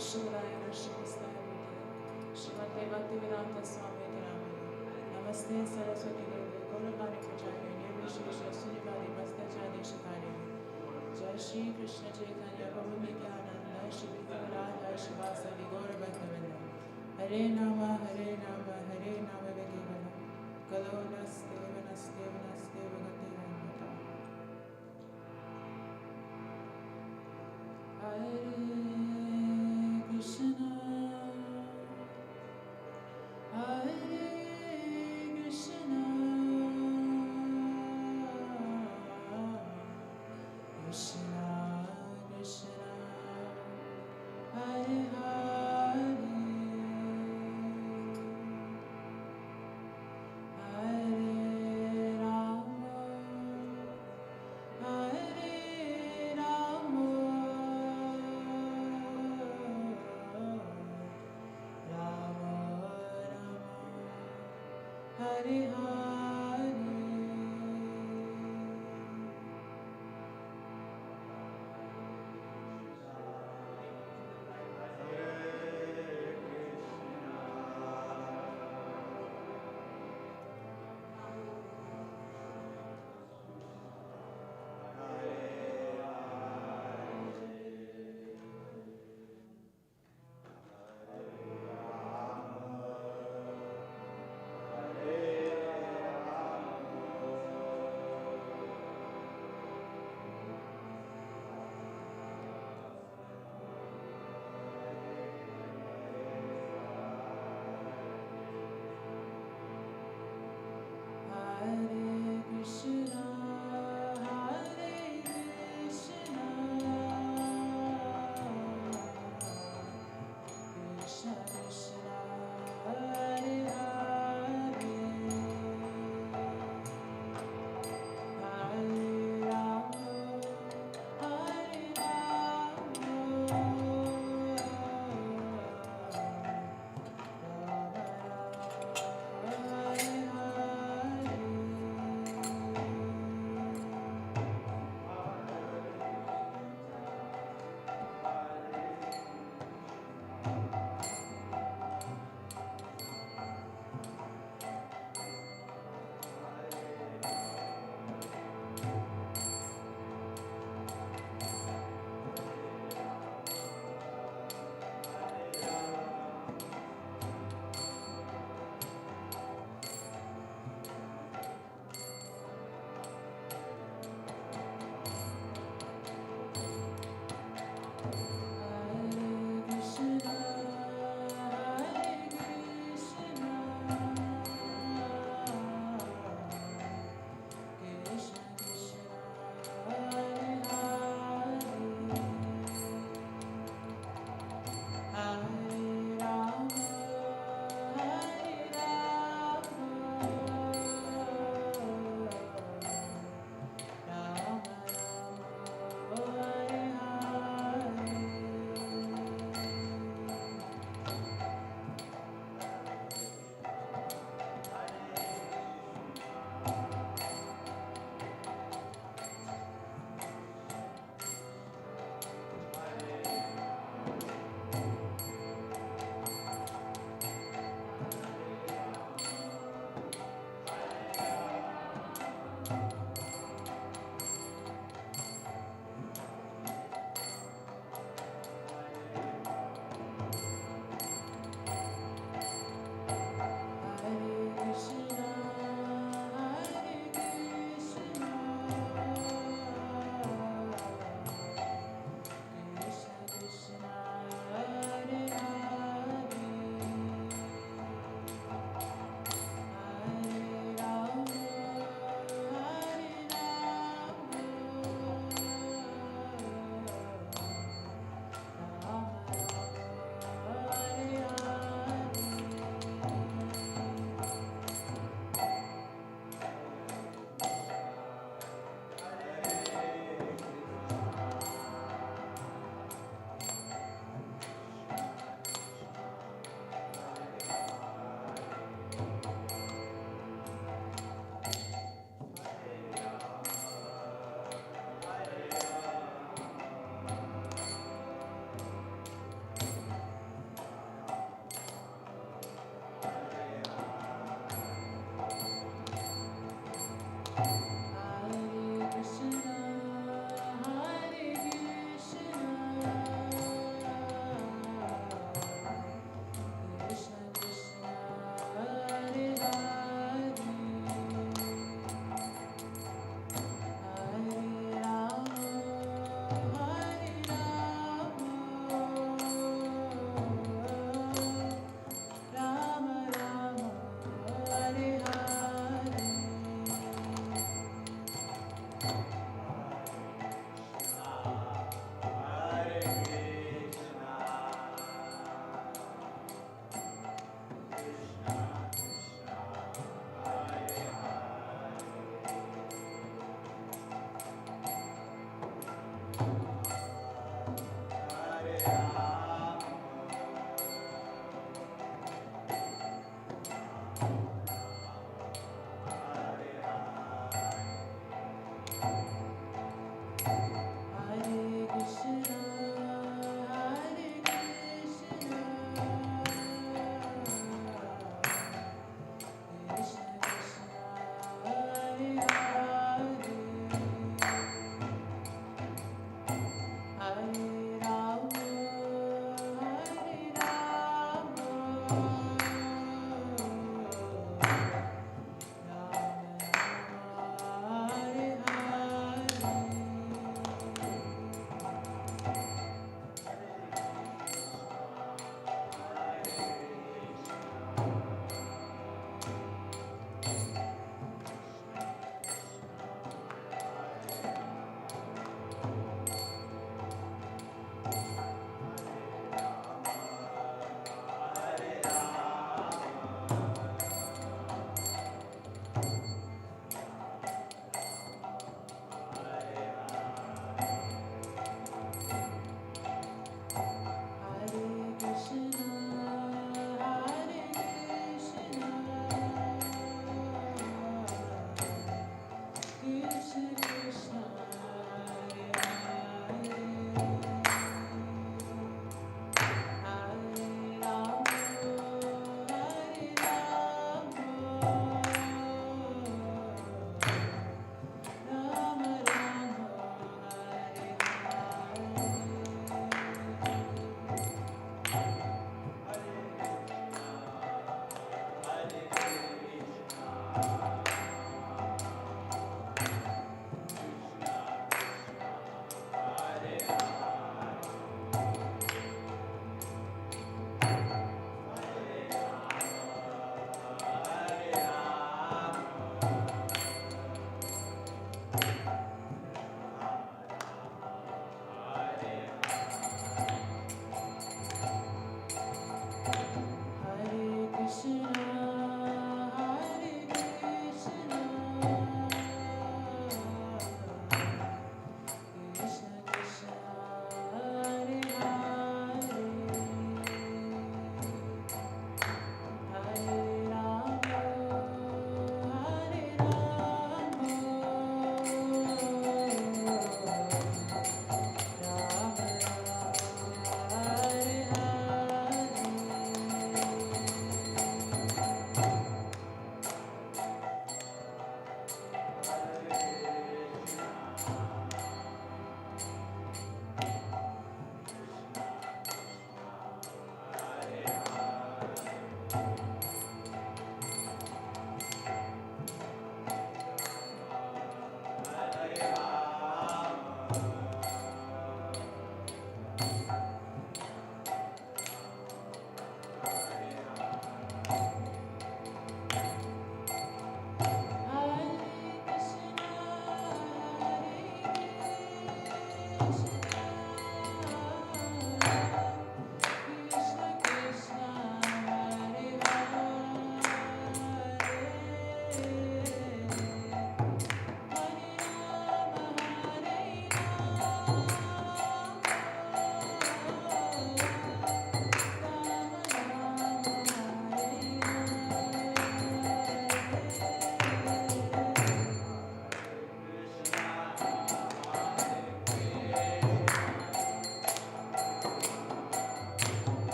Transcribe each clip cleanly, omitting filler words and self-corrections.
Vishwaya Nashistaya Srimate Bhaktivedanta Swami Namani Namaste Saraswati Devi Gauravani Pujani Nirvishesha Surivadi Mastajani Shikari Jai Shri Krishna Chaitanya Prabhu Nityananda Shri Radha Shivasadi Gaura Bhaktivinoda Hare Nama Hare Nama Hare Nama Vedivana Kalo Naste Vanaste Vanaste Vagati Rangata Hare Krishna Hare Krishna Krishna Krishna Hare Hare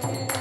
Hare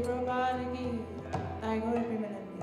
Srila Prabhupada ki, Thai Gauri Premanandi.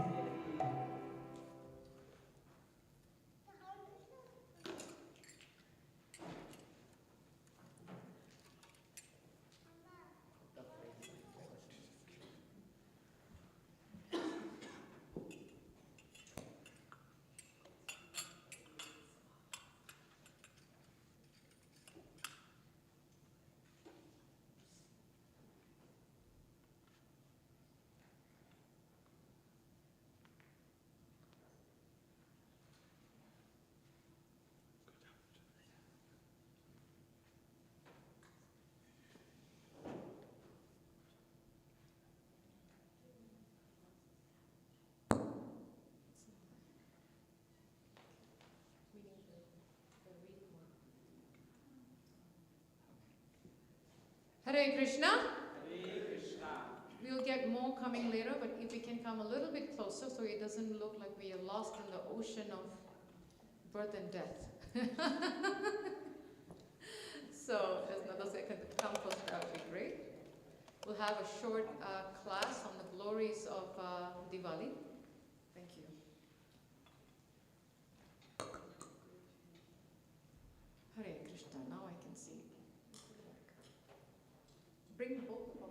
Hare Krishna. We'll get more coming later, but if we can come a little bit closer so it doesn't look like we are lost in the ocean of birth and death. So there's another second to come closer, that would be great. We'll have a short class on the glories of Diwali. Thank you. Hare Krishna, now I can see. Bring both of us.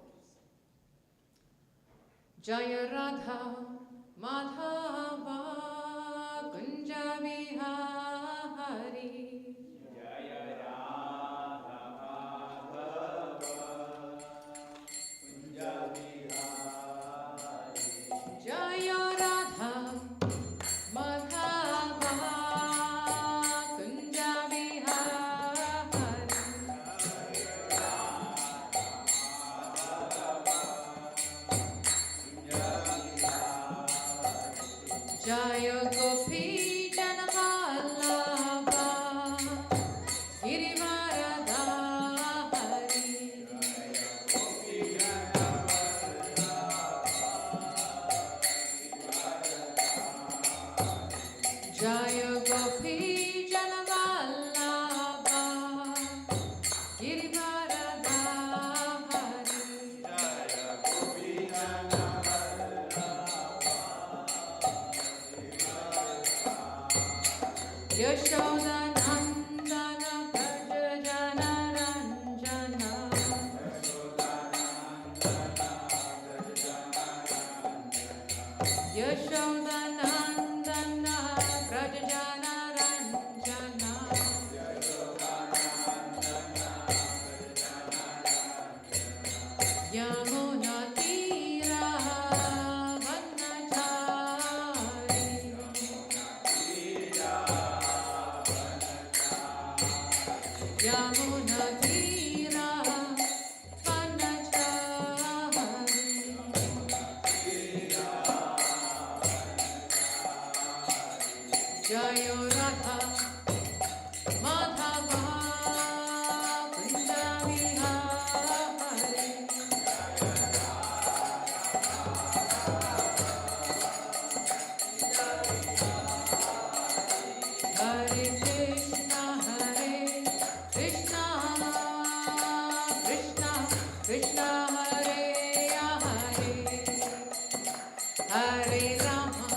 Jaya Radha Madhava Kunja Vihari. Jaya Radha Madhava Kunja Vihari. Jaya Radha Madhava Kunja Vihari. Jaya Gopi Janavallabha Girivaradhari. Jaya Gopi Janavallabha Girivaradhari. Yashoda Nandana Prajajana Ranjana. Yashoda Nandana Prajajana Ranjana. Yamuna Tira Vanachari. Yamuna Tira Vanachari. Jaya Radha Madhava Kunja Vihari. Hare Krishna, Krishna Krishna Hare Hare. Hare Rama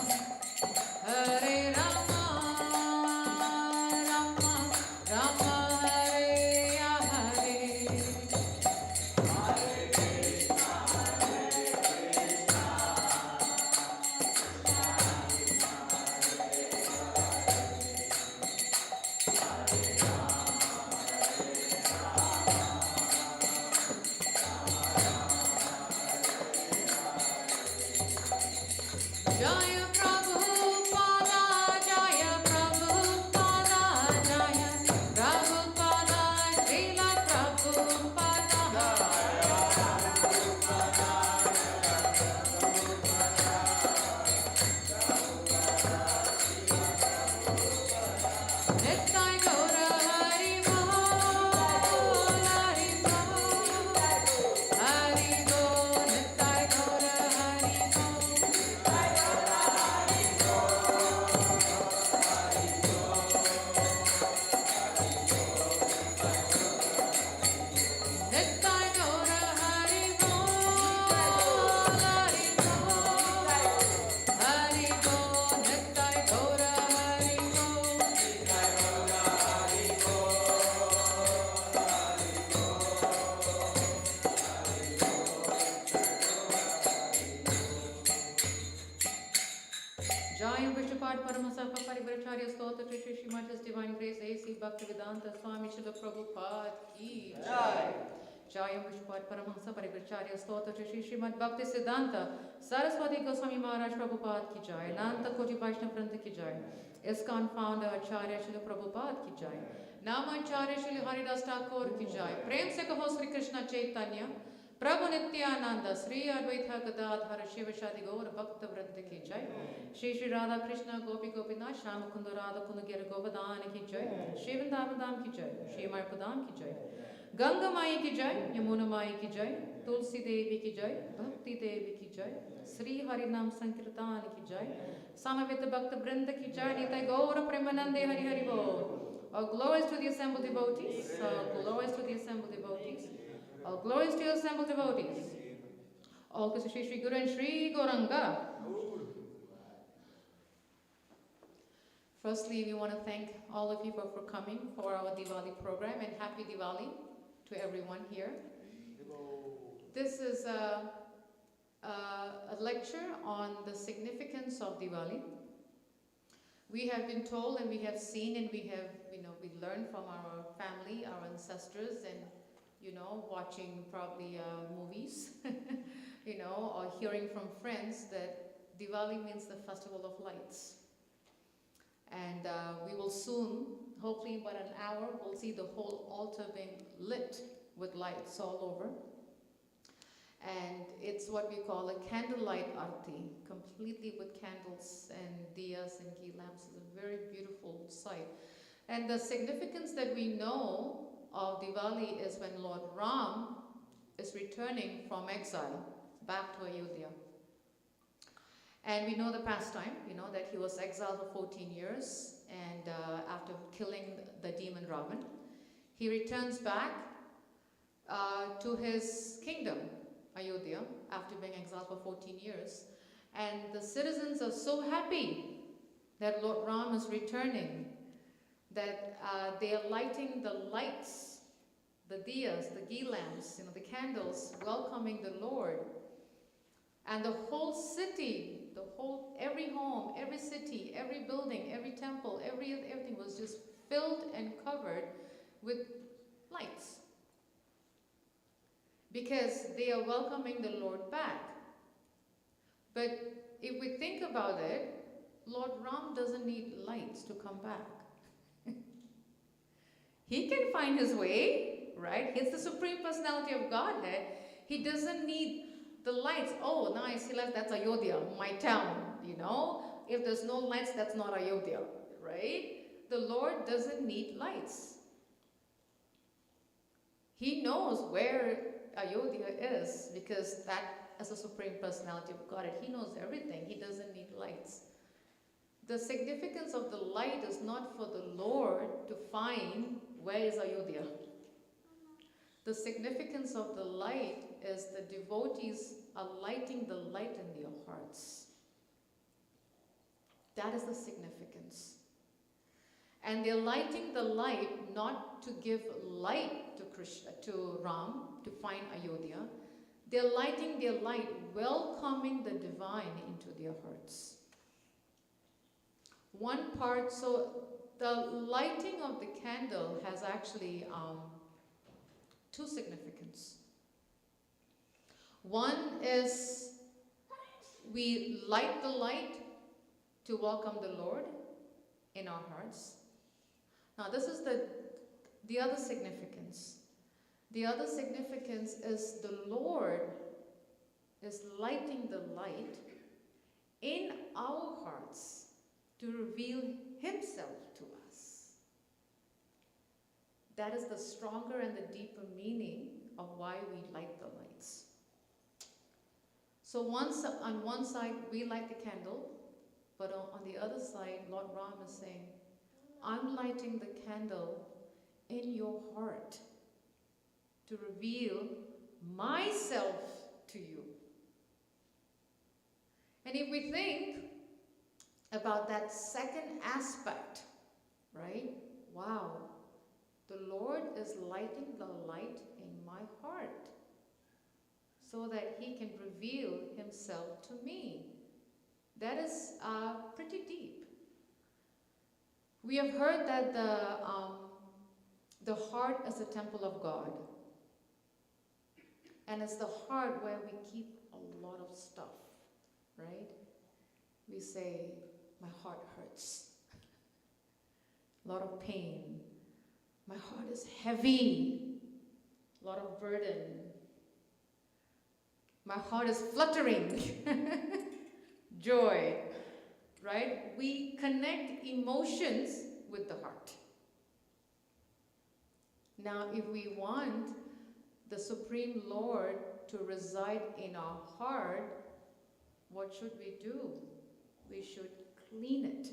Rama Rama Hare Hare. Stota Trishi Shrimad His Divine Grace A.C. Bhaktivedanta Swami Srila Prabhupada Ki Jai. Jaya Vishpat Paramahansa Parivracharya Stota Trishi Shrimad Bhakti Siddhanta Saraswati Goswami Maharaj Prabhupada Ki Jai. Nanta Koti Vaishnava Vranta Ki Jai. ISKCON founder Acharya Srila Prabhupada Ki Jai. Namacharya Srila Haridas Thakur Ki Jai. Prem se kaho Sri Krishna Chaitanya Prabhu Nityananda Sri Advaita Gadadhara Shiva Shadi Gaur Bhakta Vranta Ki Jai. Shri Shri Radha Krishna Gopi Gopinath Shama Kunda Radha Kunagir Govardhana Ki Jai. Shri Vrindavan Ki Jai. Shri Marpadam Ki Jai. Ganga Mai Ki Jai. Yamuna Mai Ki Jai. Tulsi Devi Ki Jai. Bhakti Devi Ki Jai. Sri Harinam Sankirtan Ki Jai. Samavita Bhakta Vrinda Ki Jai. Nitai Gaura Premanande Hari Hari Bol. All glories to the assembled devotees. All glories to the assembled devotees. All glories to the assembled devotees. All to Shri Shri Guru and Shri Gauranga. Firstly, we want to thank all of you for coming for our Diwali program, and happy Diwali to everyone here. This is a lecture on the significance of Diwali. We have been told and we have seen and we have, we learned from our family, our ancestors, and, watching probably movies, or hearing from friends that Diwali means the festival of lights. And we will soon, hopefully in about an hour, we'll see the whole altar being lit with lights all over. And it's what we call a candlelight arti, completely with candles and diyas and ghee lamps. It's a very beautiful sight. And the significance that we know of Diwali is when Lord Ram is returning from exile back to Ayodhya. And we know the pastime, that he was exiled for 14 years, and after killing the demon Ravan, he returns back to his kingdom, Ayodhya, after being exiled for 14 years. And the citizens are so happy that Lord Ram is returning, that they are lighting the lights, the diyas, the ghee lamps, the candles, welcoming the Lord. And the whole city, every home, every city, every building, every temple, everything was just filled and covered with lights. Because they are welcoming the Lord back. But if we think about it, Lord Ram doesn't need lights to come back. He can find his way, right? He's the Supreme Personality of Godhead. He doesn't need the lights. Oh, nice, he left, that's Ayodhya, my town, If there's no lights, that's not Ayodhya, right? The Lord doesn't need lights. He knows where Ayodhya is, because that, as a Supreme Personality of Godhead, he knows everything. He doesn't need lights. The significance of the light is not for the Lord to find where is Ayodhya. The significance of the light is the devotees are lighting the light in their hearts. That is the significance. And they're lighting the light not to give light to Krishna, to Ram, to find Ayodhya. They're lighting their light, welcoming the divine into their hearts. One part, so the lighting of the candle has actually two significance. One is we light the light to welcome the Lord in our hearts. Now this is the other significance. The other significance is the Lord is lighting the light in our hearts to reveal himself to us. That is the stronger and the deeper meaning of why we light the lights. So on one side we light the candle, but on the other side Lord Ram is saying, I'm lighting the candle in your heart to reveal myself to you. And if we think about that second aspect, right? Wow, the Lord is lighting the light in my heart so that he can reveal himself to me. That is pretty deep. We have heard that the heart is the temple of God. And it's the heart where we keep a lot of stuff, right? We say, my heart hurts. A lot of pain. My heart is heavy. A lot of burden. My heart is fluttering. Joy, right? We connect emotions with the heart. Now, if we want the Supreme Lord to reside in our heart, what should we do? We should clean it.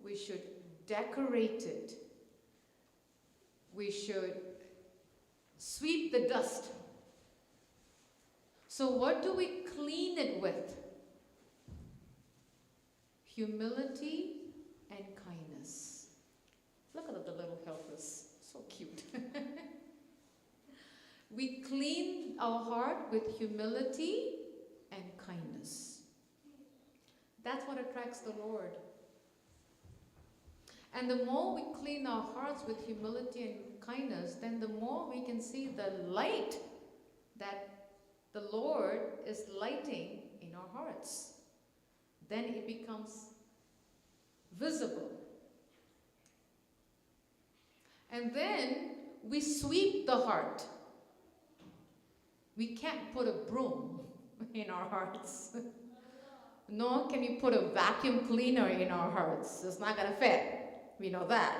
We should decorate it. We should sweep the dust. So what do we clean it with? Humility and kindness. Look at the little helpers, so cute. We clean our heart with humility and kindness. That's what attracts the Lord. And the more we clean our hearts with humility and kindness, then the more we can see the light that the Lord is lighting in our hearts. Then it becomes visible. And then we sweep the heart. We can't put a broom in our hearts. Nor can we put a vacuum cleaner in our hearts. It's not going to fit. We know that.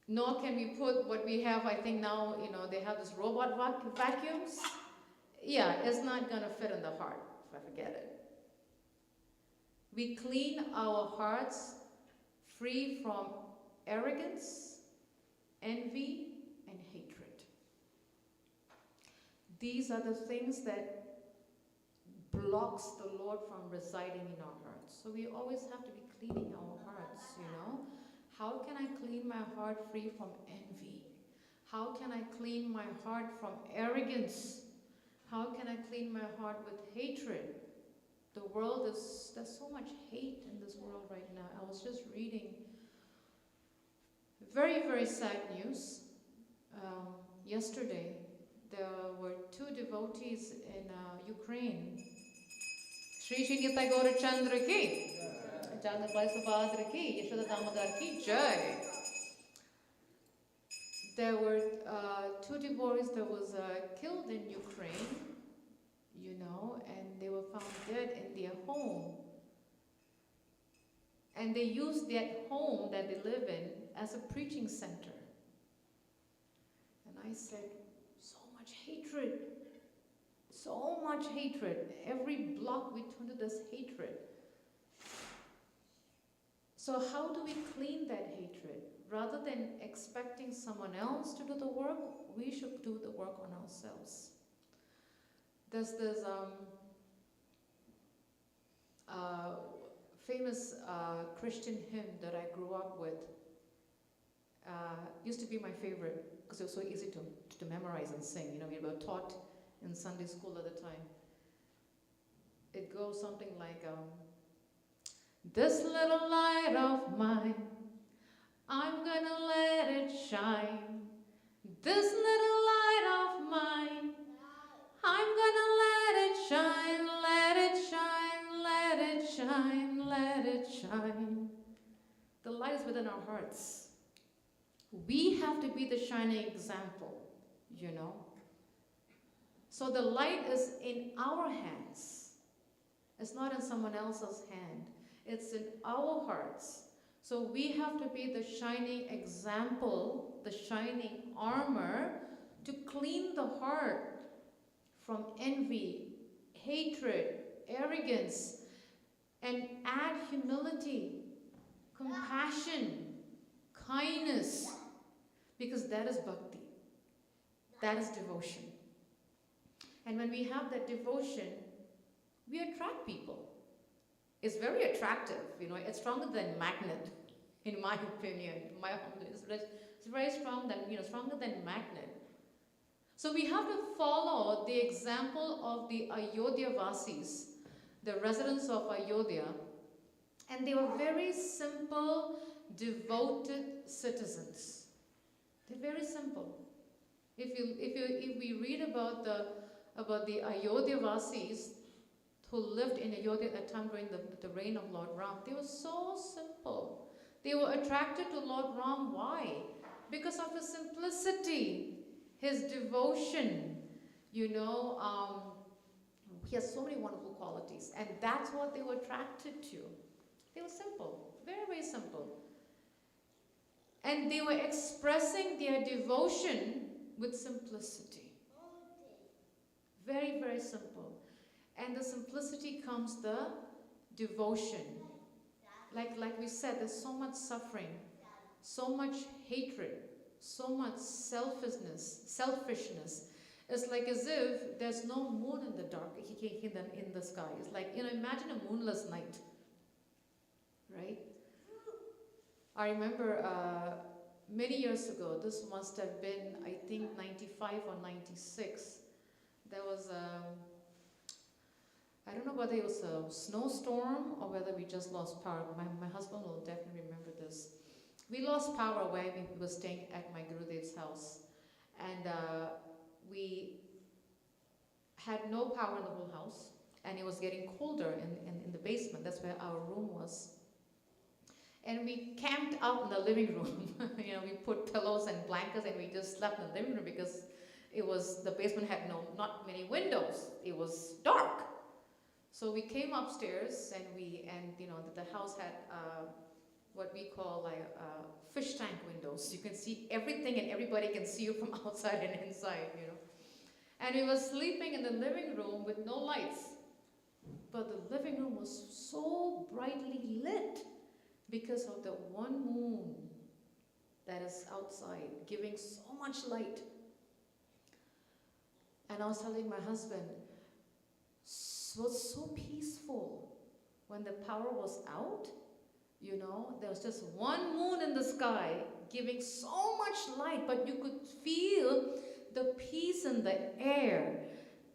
Nor can we put what we have, I think now, they have this robot vacuums. Yeah, it's not going to fit in the heart. Forget it. We clean our hearts free from arrogance, envy, and hatred. These are the things that blocks the Lord from residing in our hearts. So we always have to be cleaning our hearts, How can I clean my heart free from envy? How can I clean my heart from arrogance? How can I clean my heart with hatred? There's so much hate in this world right now. I was just reading very, very sad news. Yesterday, there were 2 devotees in Ukraine. Shri Shri Gaura Chandra ki, Jagna Vaisavadra ki, Yashoda Damodara ki, Jai. There were 2 devotees that was killed in Ukraine, and they were found dead in their home. And they used that home that they live in as a preaching center. And I said, so much hatred. So much hatred. Every block we turn to this hatred. So how do we clean that hatred? Rather than expecting someone else to do the work, we should do the work on ourselves. There's this famous Christian hymn that I grew up with. Used to be my favorite because it was so easy to memorize and sing. We were taught in Sunday school at the time. It goes something like, this little light of mine, I'm gonna let it shine. This little light of mine, I'm gonna let it shine, let it shine, let it shine, let it shine. The light is within our hearts. We have to be the shining example, So the light is in our hands. It's not in someone else's hand. It's in our hearts. So we have to be the shining example, the shining armor to clean the heart from envy, hatred, arrogance, and add humility, compassion, kindness, because that is bhakti. That is devotion. And when we have that devotion, we attract people. It's very attractive, it's stronger than magnet, in my opinion. It's very strong stronger than magnet. So we have to follow the example of the Ayodhya Vasis, the residents of Ayodhya. And they were very simple, devoted citizens. They're very simple. If we read about the Ayodhya Vasis who lived in Ayodhya at the time during the reign of Lord Ram, they were so simple. They were attracted to Lord Ram. Why? Because of his simplicity, his devotion. You know, he has so many wonderful qualities, and that's what they were attracted to. They were simple, very, very simple. And they were expressing their devotion with simplicity. Very, very simple. And the simplicity comes the devotion. Like we said, there's so much suffering, so much hatred, so much selfishness. It's like as if there's no moon in the dark, in the sky. It's like, imagine a moonless night, right? I remember many years ago, this must have been, I think, 95 or 96, there was I don't know whether it was a snowstorm or whether we just lost power. My husband will definitely remember this. We lost power when we were staying at my Gurudev's house. And we had no power in the whole house. And it was getting colder in the basement. That's where our room was. And we camped out in the living room. We put pillows and blankets and we just slept in the living room because the basement had not many windows. It was dark. So we came upstairs and the house had what we call like fish tank windows. You can see everything and everybody can see you from outside and inside, And we were sleeping in the living room with no lights. But the living room was so brightly lit because of the one moon that is outside, giving so much light. And I was telling my husband, it was so peaceful when the power was out. There was just one moon in the sky giving so much light, but you could feel the peace in the air.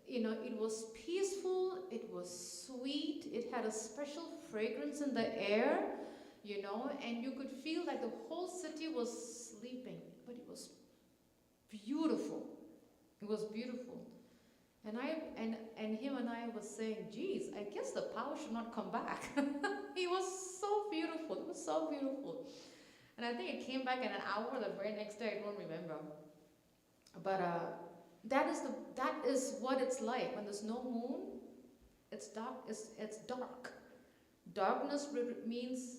It was peaceful, it was sweet, it had a special fragrance in the air, and you could feel like the whole city was sleeping, but it was beautiful. It was beautiful. And him and I was saying, geez, I guess the power should not come back. It was so beautiful. It was so beautiful. And I think it came back in an hour the very next day. I don't remember. But that is what it's like when there's no moon. It's dark. It's dark. Darkness means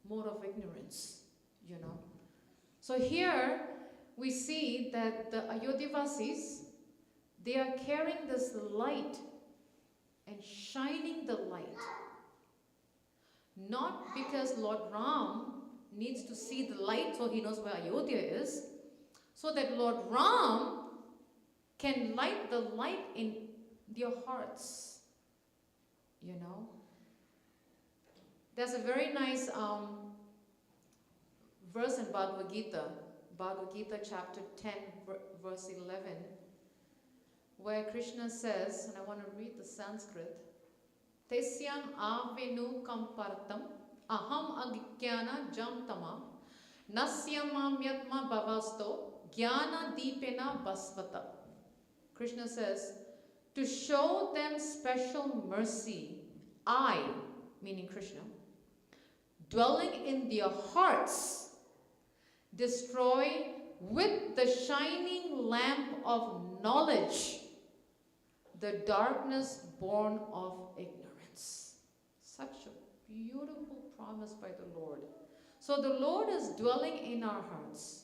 more of ignorance. So here we see that the Ayodhyavasis, they are carrying this light and shining the light. Not because Lord Ram needs to see the light so he knows where Ayodhya is, so that Lord Ram can light the light in their hearts. There's a very nice verse in Bhagavad Gita chapter 10, verse 11, where Krishna says, and I want to read the Sanskrit, Tesyam avenu kampartam aham agyana jamtama nasyamam yatma bhavasto jnana dipena basvata. Krishna says, to show them special mercy, I, meaning Krishna, dwelling in their hearts, destroy with the shining lamp of knowledge the darkness born of ignorance. Such a beautiful promise by the Lord. So the Lord is dwelling in our hearts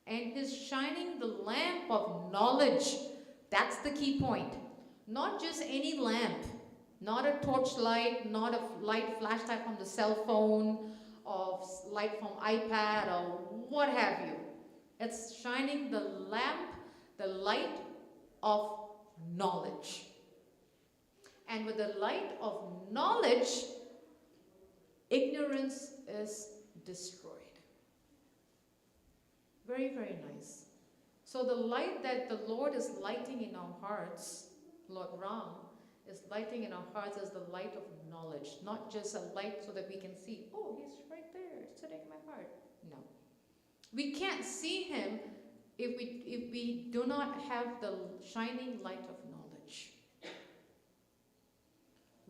and is shining the lamp of knowledge. That's the key point. Not just any lamp, not a torchlight, not a light flashlight from the cell phone or light from iPad or what have you. It's shining the lamp, the light of knowledge. And with the light of knowledge, ignorance is destroyed. Very, very nice. So the light that the Lord is lighting in our hearts, Lord Ram, is lighting in our hearts as the light of knowledge, not just a light so that we can see, oh, he's right there, sitting in my heart. No. We can't see him if we do not have the shining light of knowledge.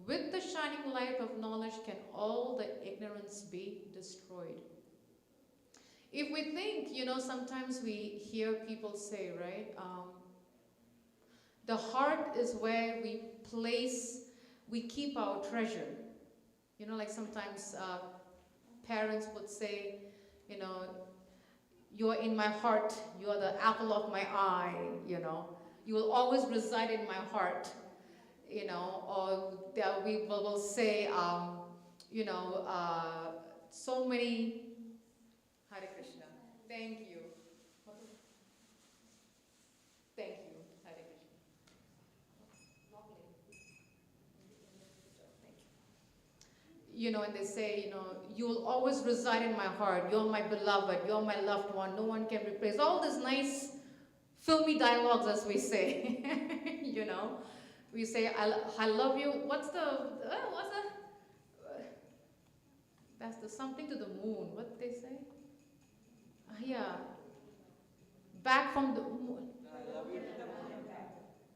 With the shining light of knowledge can all the ignorance be destroyed. If we think, sometimes we hear people say, right, the heart is where we keep our treasure. Like sometimes parents would say, you are in my heart, you are the apple of my eye, you will always reside in my heart, or we will say, so many, Hare Krishna, thank you. Thank you, Hare Krishna. And they say, you will always reside in my heart. You're my beloved. You're my loved one. No one can replace. All these nice filmy dialogues, as we say. We say, I love you. That's the something to the moon. What did they say? Yeah. Back from the moon. I love you to the moon.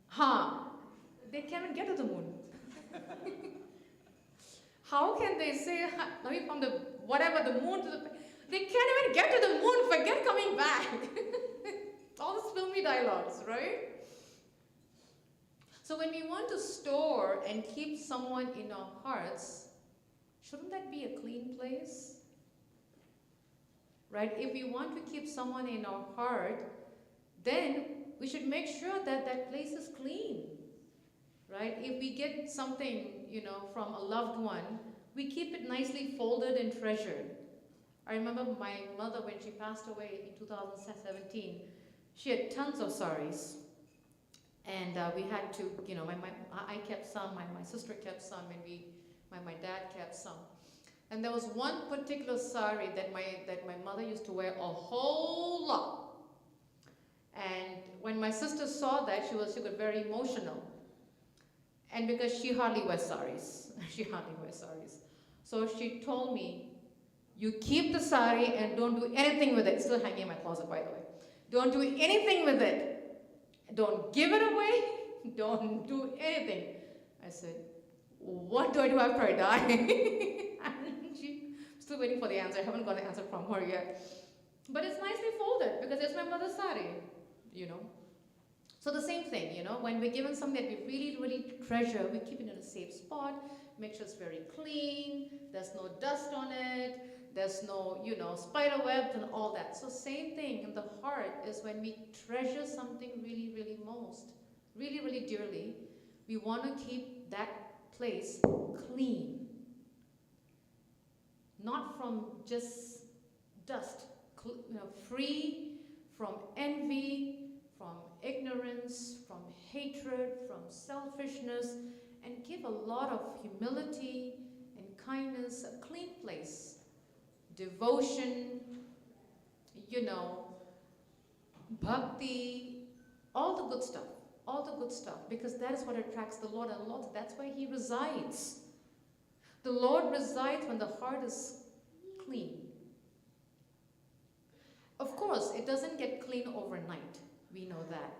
Huh. They can't get to the moon. How can they say, love you from the moon to the... They can't even get to the moon, forget coming back. All these filmy dialogues, right? So when we want to store and keep someone in our hearts, shouldn't that be a clean place? Right? If we want to keep someone in our heart, then we should make sure that that place is clean. Right? If we get something, from a loved one, we keep it nicely folded and treasured. I remember my mother, when she passed away in 2017, she had tons of saris. And we had to, I kept some, my sister kept some, and my dad kept some. And there was one particular sari that my mother used to wear a whole lot. And when my sister saw that, she got very emotional. And because she hardly wears saris. So she told me, you keep the sari and don't do anything with it. It's still hanging in my closet, by the way. Don't do anything with it. Don't give it away. Don't do anything. I said, what do I do after I die? And she's still waiting for the answer. I haven't got an answer from her yet. But it's nicely folded because it's my mother's sari, So the same thing, when we're given something that we really, really treasure, we keep it in a safe spot, make sure it's very clean, there's no dust on it, there's no, spider webs and all that. So same thing in the heart is when we treasure something really, really really, really dearly, we want to keep that place clean. Not from just dust, free from envy, from ignorance, from hatred, from selfishness, and give a lot of humility and kindness, a clean place. Devotion, bhakti, all the good stuff, because that is what attracts the Lord, and the Lord, that's where He resides. The Lord resides when the heart is clean. Of course, it doesn't get clean overnight. We know that.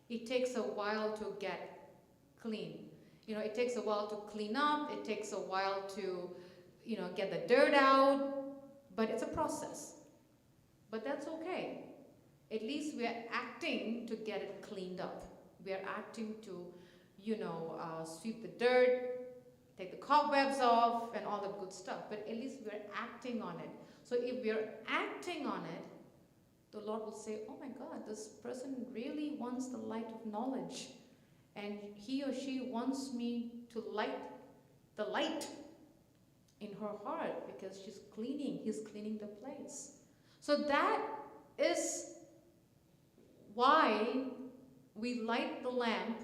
It takes a while to get clean. It takes a while to clean up. It takes a while to, get the dirt out. But it's a process. But that's okay. At least we are acting to get it cleaned up. We are acting to, sweep the dirt, take the cobwebs off, and all the good stuff. But at least we're acting on it. So if we're acting on it, the Lord will say, oh my God, this person really wants the light of knowledge. And he or she wants me to light the light in her heart because he's cleaning the place. So that is why we light the lamp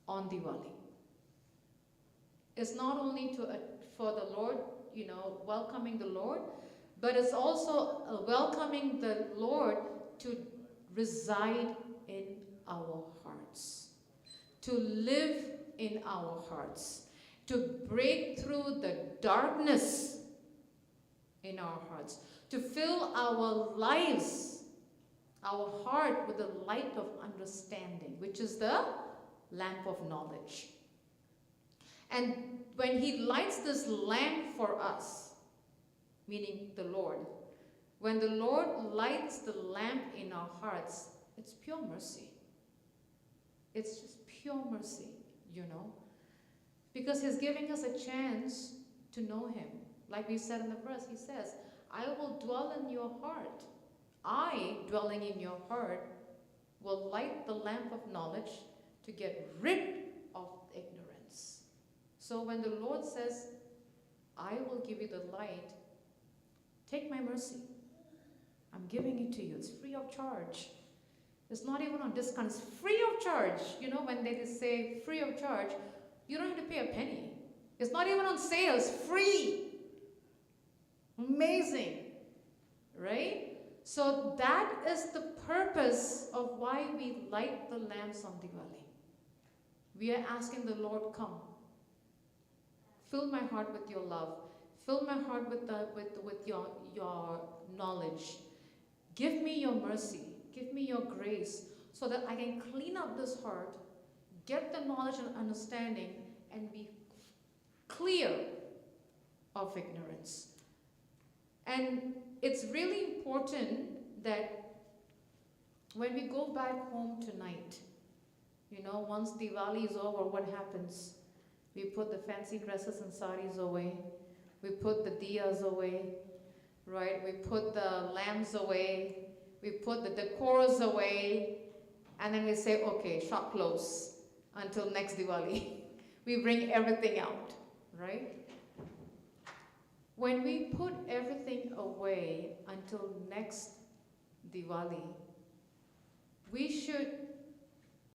on Diwali. It's not only for the Lord, welcoming the Lord, but it's also welcoming the Lord to reside in our hearts, to live in our hearts, to break through the darkness in our hearts, to fill our lives, our heart with the light of understanding, which is the lamp of knowledge. And when He lights this lamp for us, meaning the Lord, when the Lord lights the lamp in our hearts, it's pure mercy. It's just pure mercy, you know. Because He's giving us a chance to know Him. Like we said in the verse, He says, I will dwell in your heart. I, dwelling in your heart, will light the lamp of knowledge to get rid of ignorance. So when the Lord says, I will give you the light, take my mercy. I'm giving it to you. It's free of charge. It's not even on discount. It's free of charge. You know, when they say free of charge, you don't have to pay a penny. It's not even on sale. It's free. Amazing. Right? So that is the purpose of why we light the lamps on Diwali. We are asking the Lord, come. Fill my heart with your love. Fill my heart with your knowledge. Give me your mercy. Give me your grace so that I can clean up this heart, get the knowledge and understanding, and be clear of ignorance. And it's really important that when we go back home tonight, you know, once Diwali is over, what happens? We put the fancy dresses and saris away. We put the diyas away, right? We put the lamps away. We put the decors away. And then we say, okay, shop close until next Diwali. We bring everything out, right? When we put everything away until next Diwali, we should